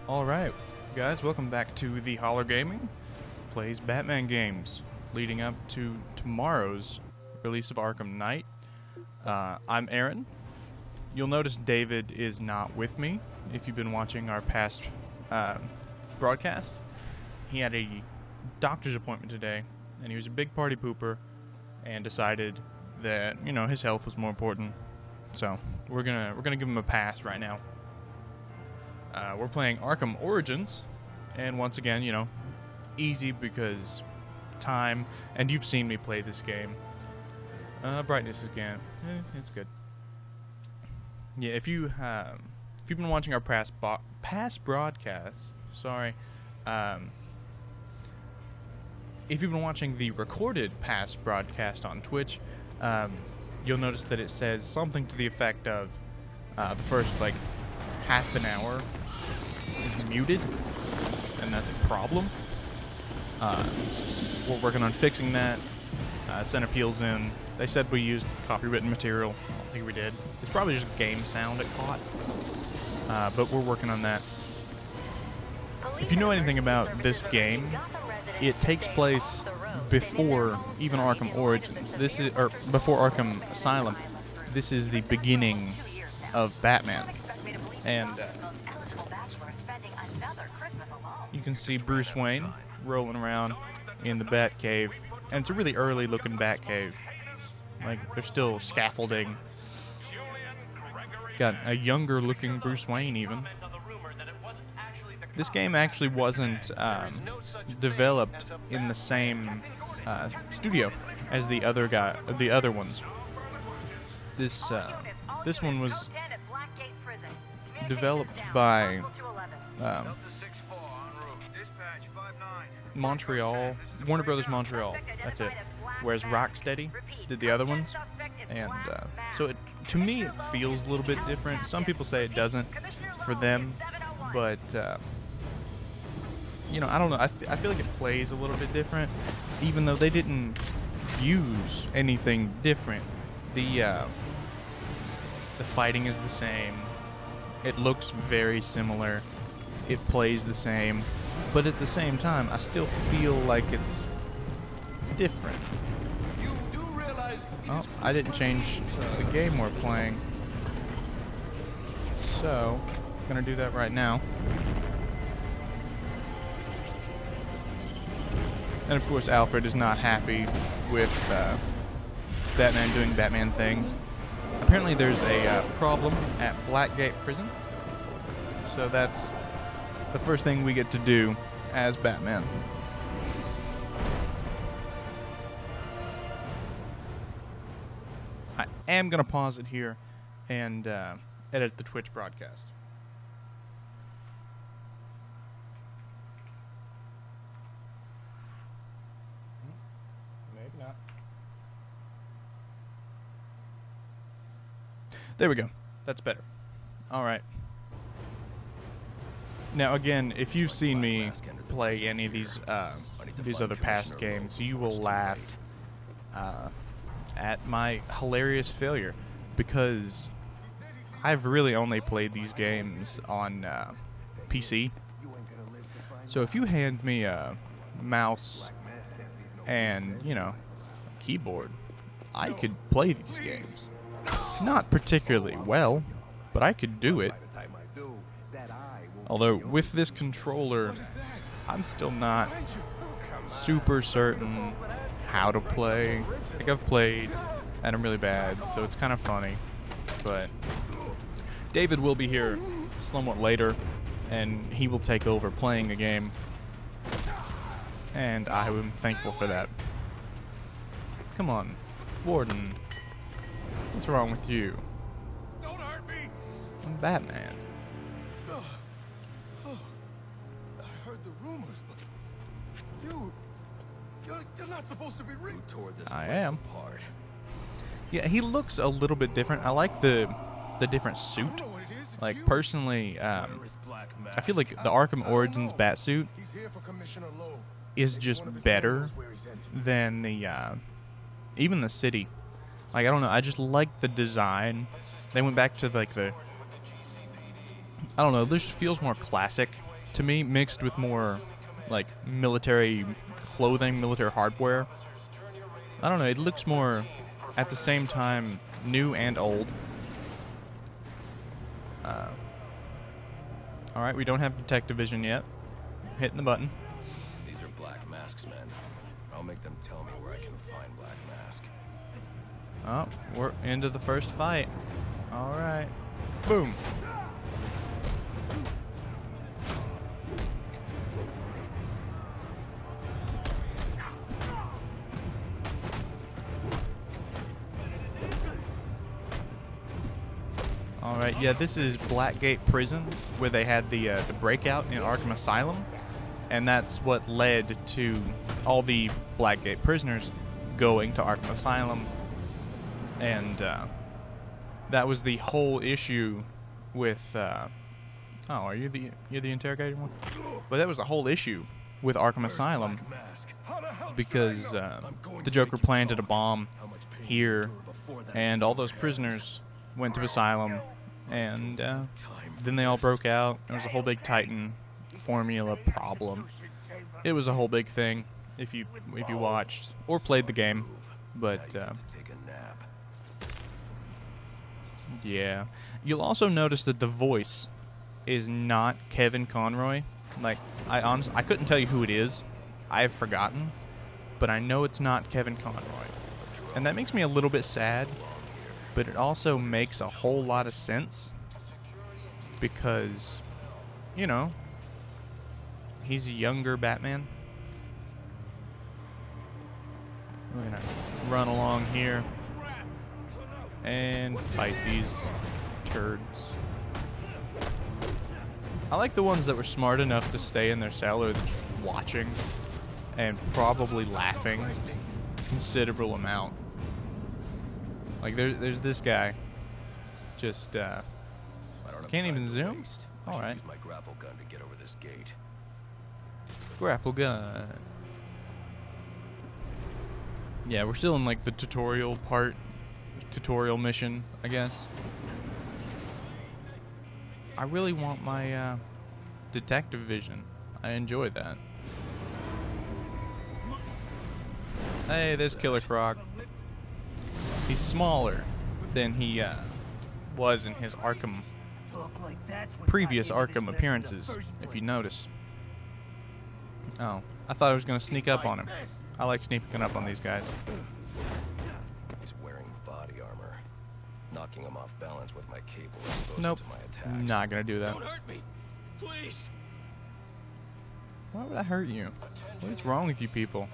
Alright, guys, welcome back to The Holler Gaming. Plays Batman games, leading up to tomorrow's release of Arkham Knight. I'm Aaron. You'll notice David is not with me. If you've been watching our past broadcasts, he had a doctor's appointment today, and he was a big party pooper, and decided that, you know, his health was more important. So we're gonna give him a pass right now. We're playing Arkham Origins, and once again, you know, easy because time, and you've seen me play this game. Brightness again, it's good. Yeah, if you've been watching our past broadcasts, sorry, if you've been watching the recorded past broadcast on Twitch, you'll notice that it says something to the effect of the first like half an hour is muted, and that's a problem. We're working on fixing that. Sent appeals in. They said we used copywritten material. I don't think we did. It's probably just game sound it caught. But we're working on that. If you know anything about this game, it takes place before even Arkham Origins. This is, or before Arkham Asylum. This is the beginning of Batman. And you can see Bruce Wayne rolling around in the Batcave, and it's a really early looking Batcave. Like, there's still scaffolding. Got a younger looking Bruce Wayne even. This game actually wasn't developed in the same studio as the other ones. This one was developed by Montreal, Warner Brothers Montreal. That's it. Whereas Rocksteady did the other ones, and so to me it feels a little bit different. Some people say it doesn't for them, but you know, I don't know. I feel like it plays a little bit different, even though they didn't use anything different. The fighting is the same. It looks very similar. It plays the same. But at the same time, I still feel like it's different. Oh, I didn't change the game we're playing. So, I'm gonna do that right now. And of course, Alfred is not happy with Batman doing Batman things. Apparently there's a problem at Blackgate Prison. So that's the first thing we get to do as Batman. I am going to pause it here and edit the Twitch broadcast. Maybe not. There we go. That's better. All right. Now, again, if you've seen me play any of these other past games, you will laugh at my hilarious failure, because I've really only played these games on PC. So if you hand me a mouse and, you know, a keyboard, I could play these games. Not particularly well, but I could do it. Although, with this controller, I'm still not super certain how to play. Like, I've played, and I'm really bad, so it's kind of funny. But David will be here somewhat later, and he will take over playing the game. And I am thankful for that. Come on, Warden. What's wrong with you? Don't hurt me. I'm Batman. I heard the rumors, but you're not supposed to be real. I am. Apart. Yeah, he looks a little bit different. I like the different suit. Like, personally, I feel like the Arkham Origins Batsuit is just better than the even the city. Like, I don't know, I just like the design. They went back to like the, I don't know, this feels more classic to me, mixed with more like military clothing, military hardware. I don't know, it looks more at the same time new and old. Alright, we don't have detective vision yet. Hitting the button. These are Black Mask's men. I'll make them tell me where I can find Black Mask. Oh, we're into the first fight. Alright. Boom. Alright, yeah, this is Blackgate Prison, where they had the breakout in Arkham Asylum, and that's what led to all the Blackgate prisoners going to Arkham Asylum, and that was the whole issue with, oh, are you you're the interrogator one? Well, that was the whole issue with Arkham Asylum, because the Joker planted a bomb here, and all those prisoners went to Asylum, and then they all broke out. There was a whole big Titan formula problem. It was a whole big thing if you watched or played the game, but yeah. You'll also notice that the voice is not Kevin Conroy. Like, I couldn't tell you who it is. I've forgotten, but I know it's not Kevin Conroy, and that makes me a little bit sad. But it also makes a whole lot of sense because, you know, he's a younger Batman. We're gonna run along here and fight these turds. I like the ones that were smart enough to stay in their cell or just watching and probably laughing a considerable amount. Like, there's this guy. Just, can't even zoom? Alright. Use my grapple gun to get over this gate. Grapple gun. Yeah, we're still in, like, the tutorial part. Tutorial mission, I guess. I really want my, detective vision. I enjoy that. Hey, there's Killer Croc. He's smaller than he was in his previous Arkham appearances, if you notice. Oh, I thought I was going to sneak up on him. I like sneaking up on these guys. He's wearing body armor, knocking him off balance with my cable exposed Nope, to my attacks. not going to do that. Don't hurt me, please. Why would I hurt you? What is wrong with you people?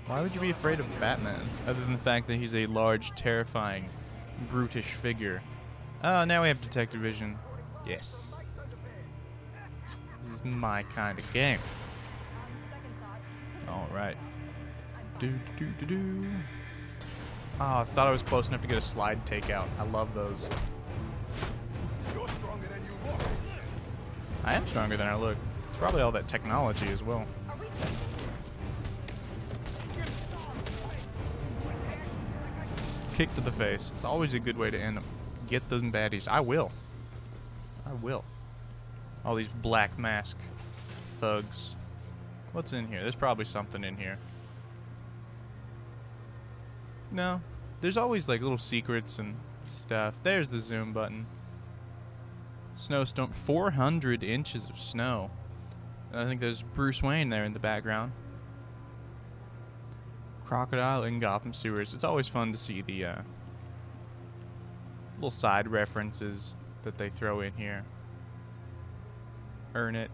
Why would you be afraid of Batman, other than the fact that he's a large, terrifying, brutish figure? Oh, now we have detective vision. Yes. This is my kind of game. Alright. Do. Oh, I thought I was close enough to get a slide takeout. I love those. I am stronger than I look. It's probably all that technology as well. Kick to the face. It's always a good way to end them. Get them baddies. I will. I will. All these Black Mask thugs. What's in here? There's probably something in here. No. There's always like little secrets and stuff. There's the zoom button. Snowstorm. 400 inches of snow. And I think there's Bruce Wayne there in the background. Crocodile in Gotham sewers. It's always fun to see the little side references that they throw in here. Earn it.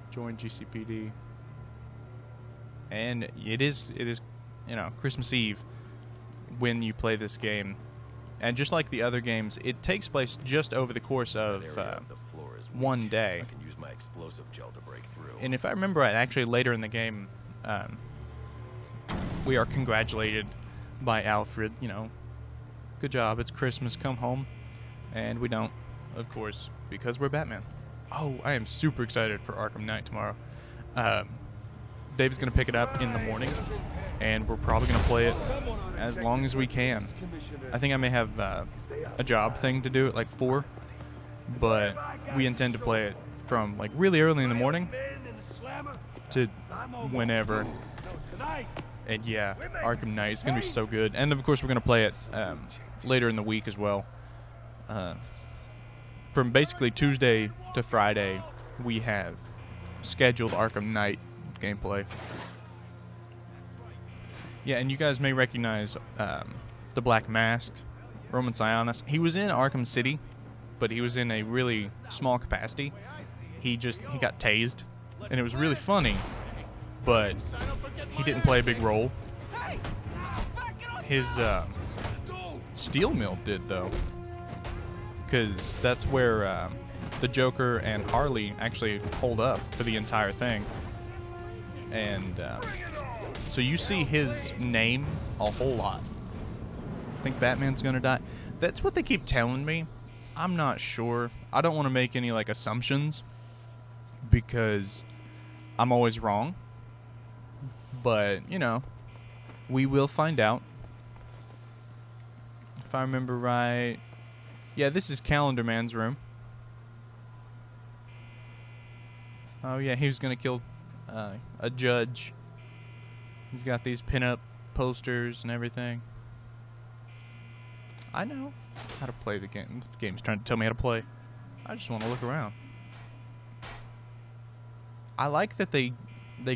Join GCPD. And it is, you know, Christmas Eve when you play this game. And just like the other games, it takes place just over the course of one day. I can use my explosive gel to break through. And if I remember right, actually later in the game, we are congratulated by Alfred, you know, good job, it's Christmas, come home. And we don't, of course, because we're Batman. Oh, I am super excited for Arkham Knight tomorrow. Dave's going to pick it up in the morning, and we're probably going to play it as long as we can. I think I may have a job thing to do at like 4, but we intend to play it from like really early in the morning to whenever. And yeah, Arkham Knight, it's gonna be so good. And of course we're gonna play it later in the week as well. From basically Tuesday to Friday, we have scheduled Arkham Knight gameplay. Yeah, and you guys may recognize the Black Mask, Roman Sionis. He was in Arkham City, but he was in a really small capacity. He got tased, and it was really funny, but he didn't play a big role. His Steel Mill did, though, because that's where the Joker and Harley actually hold up for the entire thing. And so you see his name a whole lot. I think Batman's gonna die. That's what they keep telling me. I'm not sure. I don't want to make any like assumptions because I'm always wrong. But, you know, we will find out. If I remember right. Yeah, this is Calendar Man's room. Oh yeah, he was gonna kill a judge. He's got these pin-up posters and everything. I know how to play the game. The game's trying to tell me how to play. I just want to look around. I like that they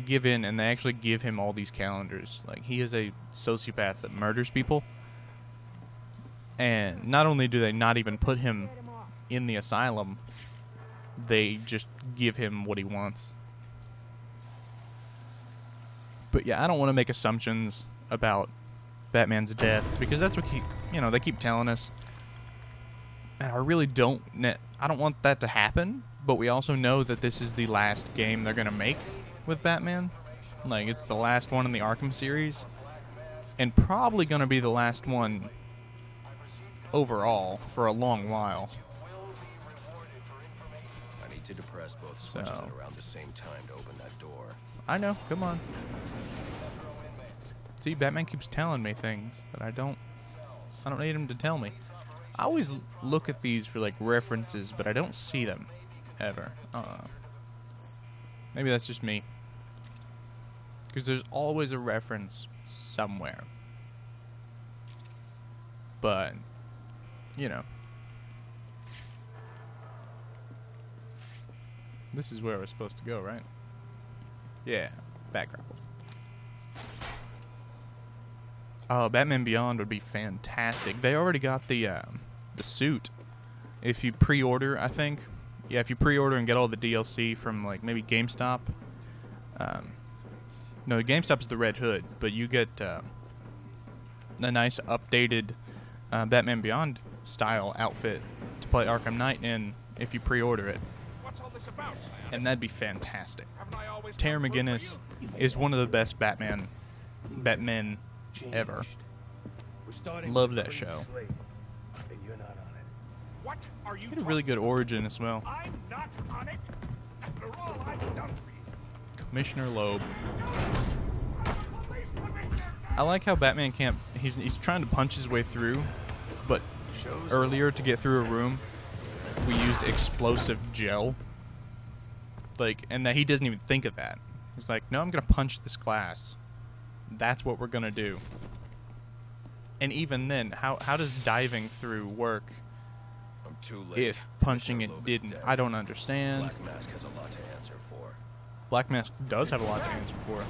give in and they actually give him all these calendars. Like, he is a sociopath that murders people. And not only do they not even put him in the asylum, they just give him what he wants. But yeah, I don't want to make assumptions about Batman's death because that's what they keep telling us. And I really don't I don't want that to happen, but we also know that this is the last game they're going to make with Batman. Like, it's the last one in the Arkham series and probably going to be the last one overall for a long while. I need to depress both switches at around the same time to open that door. I know, come on. See, Batman keeps telling me things that I don't need him to tell me. I always look at these for like references, but I don't see them ever. Maybe that's just me. Because there's always a reference somewhere. But, you know. This is where we're supposed to go, right? Yeah, background. Oh, Batman Beyond would be fantastic. They already got the suit. If you pre-order, I think. Yeah, if you pre-order and get all the DLC from, like, maybe GameStop. No, GameStop's the Red Hood, but you get a nice updated Batman Beyond style outfit to play Arkham Knight in if you pre-order it. What's all this about? And that'd be fantastic. Terry McGinnis is one of the best Batmen ever. Love that show. What are you He had a really good origin as well. I'm not on it. After all I've done for you. Commissioner Loeb. I like how Batman can't. He's trying to punch his way through, but earlier to get through a room, we used explosive gel. Like, and that he doesn't even think of that. He's like, no, I'm gonna punch this glass. That's what we're gonna do. And even then, how does diving through work I'm too late. if punching it didn't? I don't understand. Black Mask has a lot to answer for. Black Mask does have a lot to answer for.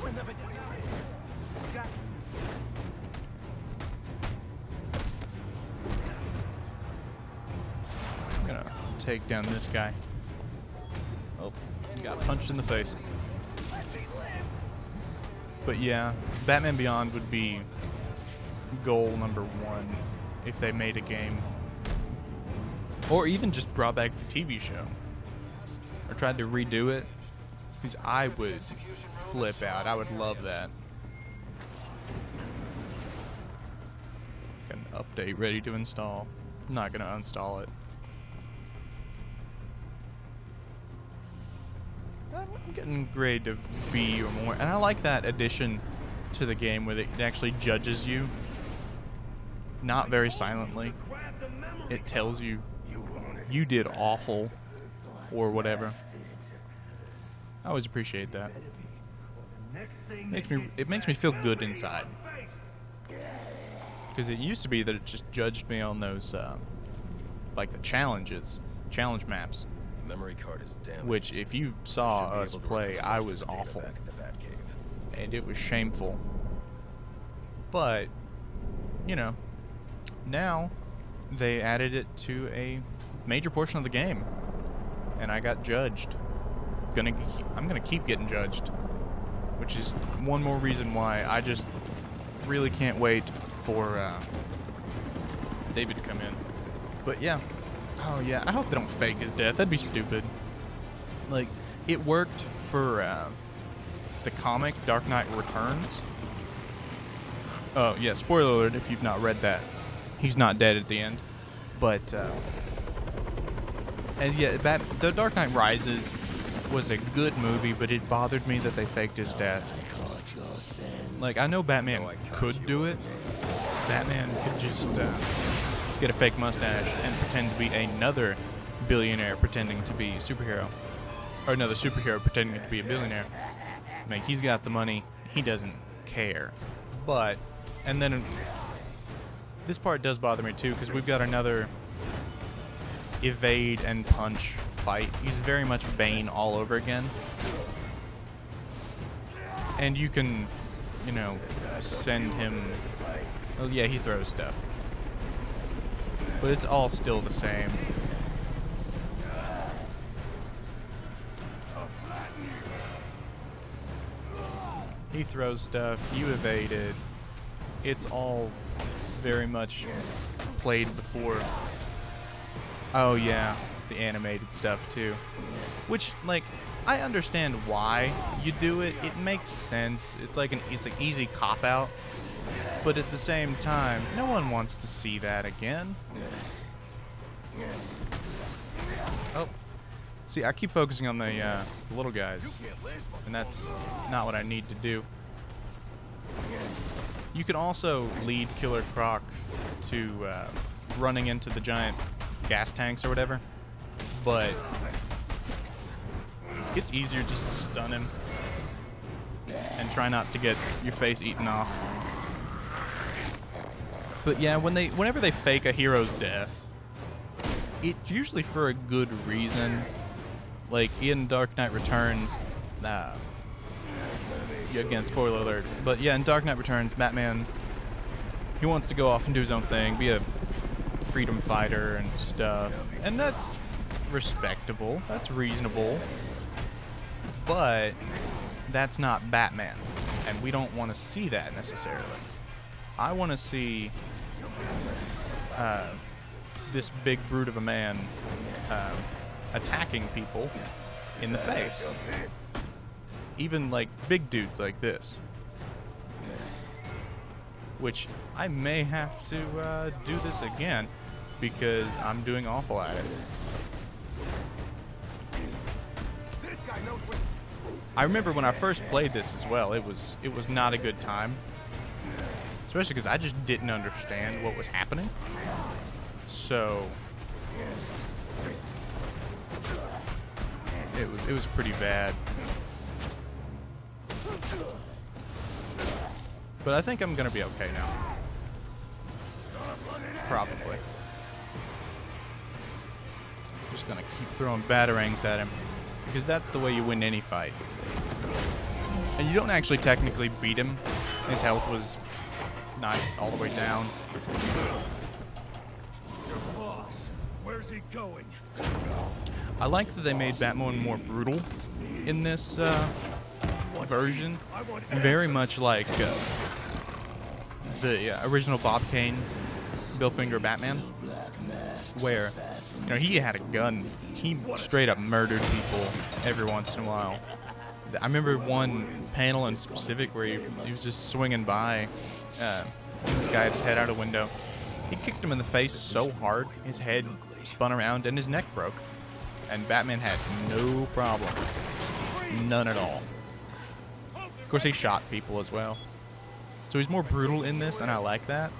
I'm gonna take down this guy. Oh, he got punched in the face. But yeah, Batman Beyond would be goal number one if they made a game. Or even just brought back the TV show. Or tried to redo it. Because I would flip out. I would love that. Got an update ready to install. I'm not going to uninstall it. I'm getting grade of B or more. And I like that addition to the game where it actually judges you. Not very silently. It tells you you did awful or whatever. I always appreciate that. It makes me feel good inside. Because it used to be that it just judged me on those, like the challenge maps. Memory card is damaged. Which, if you saw us play, I was awful. Back at the Batcave. And it was shameful. But, you know, now they added it to a major portion of the game. And I got judged. I'm gonna keep getting judged. Which is one more reason why I just really can't wait for David to come in. But yeah. Oh yeah, I hope they don't fake his death. That'd be stupid. Like, it worked for the comic Dark Knight Returns. Oh yeah, spoiler alert if you've not read that. He's not dead at the end. But, and yeah, The Dark Knight Rises was a good movie, but it bothered me that they faked his death. Like, I know Batman could do it. Batman could just get a fake mustache and pretend to be another billionaire pretending to be a superhero. Or another superhero pretending to be a billionaire. Like, he's got the money. He doesn't care. But, and then this part does bother me too, because we've got another evade and punch fight. He's very much Bane all over again. And you can, you know, send him... Oh yeah, he throws stuff. But it's all still the same. He throws stuff, you evade it. It's all very much played before. Oh yeah, the animated stuff too. Which, like, I understand why you do it. It makes sense. It's an easy cop-out. But at the same time, no one wants to see that again. Oh. See, I keep focusing on the little guys. And that's not what I need to do. You can also lead Killer Croc to running into the giant gas tanks or whatever. But it's easier just to stun him. And try not to get your face eaten off. But yeah, whenever they fake a hero's death, it's usually for a good reason. Like in Dark Knight Returns, again, spoiler alert. But yeah, in Dark Knight Returns, Batman, he wants to go off and do his own thing, be a freedom fighter and stuff. And that's respectable, that's reasonable. But that's not Batman. And we don't want to see that necessarily. I want to see this big brute of a man attacking people in the face. Even like big dudes like this. Which I may have to do this again because I'm doing awful at it. I remember when I first played this as well, it was not a good time. Especially because I just didn't understand what was happening. So it was pretty bad. But I think I'm gonna be okay now. Probably. Just gonna keep throwing batarangs at him. Because that's the way you win any fight. And you don't actually technically beat him. His health was not all the way down. Where's he going? I like that they made Batman more brutal in this version. Very much like the original Bob Kane, Bill Finger Batman, where, you know, he had a gun. He straight up murdered people every once in a while. I remember one panel in specific where he was just swinging by. This guy had his head out a window. He kicked him in the face so hard, his head spun around and his neck broke. And Batman had no problem. None at all. Of course, he shot people as well. So he's more brutal in this, and I like that.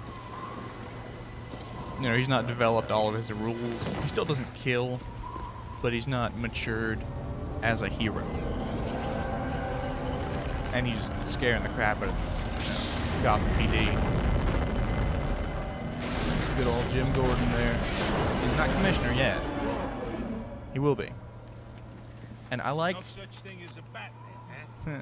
You know, he's not developed all of his rules. He still doesn't kill, but he's not matured as a hero. And he's scaring the crap out of Gotham PD. Good old Jim Gordon there. He's not commissioner yet. He will be. And I like... No such thing as a Batman, huh?